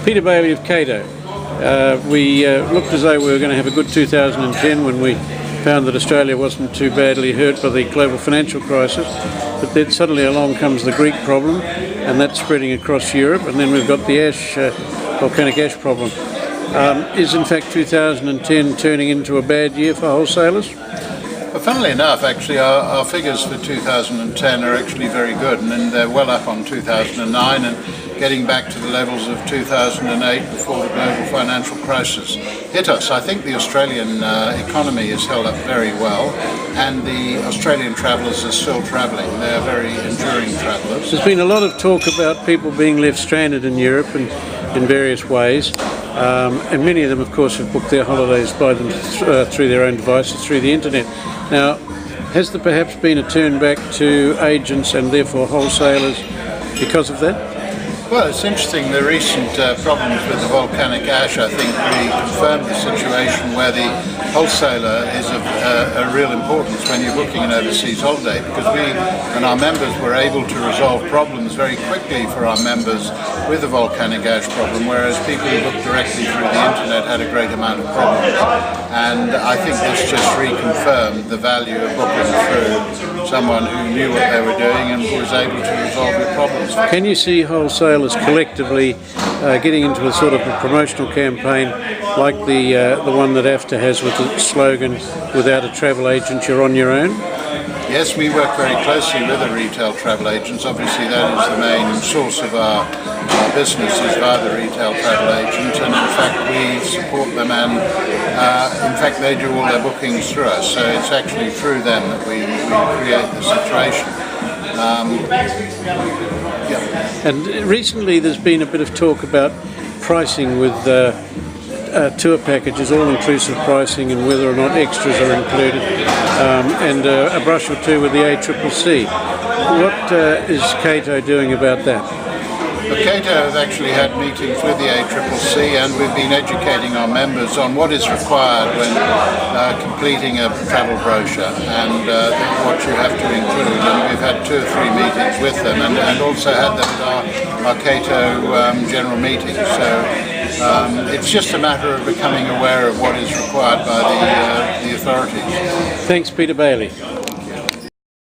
Peter Bailey of CATO. We looked as though we were going to have a good 2010 when we found that Australia wasn't too badly hurt by the global financial crisis, but then suddenly along comes the Greek problem, and that's spreading across Europe, and then we've got the volcanic ash problem. Is in fact 2010 turning into a bad year for wholesalers? Well, funnily enough, actually, our figures for 2010 are actually very good, and they're well up on 2009 and getting back to the levels of 2008 before the global financial crisis hit us. I think the Australian economy is held up very well, and the Australian travellers are still travelling. They're very enduring travellers. There's been a lot of talk about people being left stranded in Europe and in various ways. And many of them, of course, have booked their holidays by them through their own devices, through the internet. Now, has there perhaps been a turn back to agents and therefore wholesalers because of that? Well, it's interesting, the recent problems with the volcanic ash, I think, really confirmed the situation where the wholesaler is of a real importance when you're booking an overseas holiday, because we and our members were able to resolve problems very quickly for our members with the volcanic ash problem, whereas people who booked directly through the internet had a great amount of problems. And I think this just reconfirmed the value of booking through someone who knew what they were doing and was able to resolve your problems. Can you see wholesalers collectively getting into a sort of a promotional campaign like the one that AFTA has with the slogan, "Without a travel agent, you're on your own"? Yes, we work very closely with the retail travel agents. Obviously that is the main source of our business, is via the retail travel agent, and in fact we support them, and in fact they do all their bookings through us, so it's actually through them that we create the situation. And recently there's been a bit of talk about pricing with tour packages, all-inclusive pricing, and whether or not extras are included, and a brush or two with the ACCC. What is CATO doing about that? But CATO have actually had meetings with the ACCC, and we've been educating our members on what is required when completing a travel brochure, and what you have to include. And we've had 2 or 3 meetings with them, and also had them at our CATO general meeting. So it's just a matter of becoming aware of what is required by the authorities. Thanks, Peter Bailey.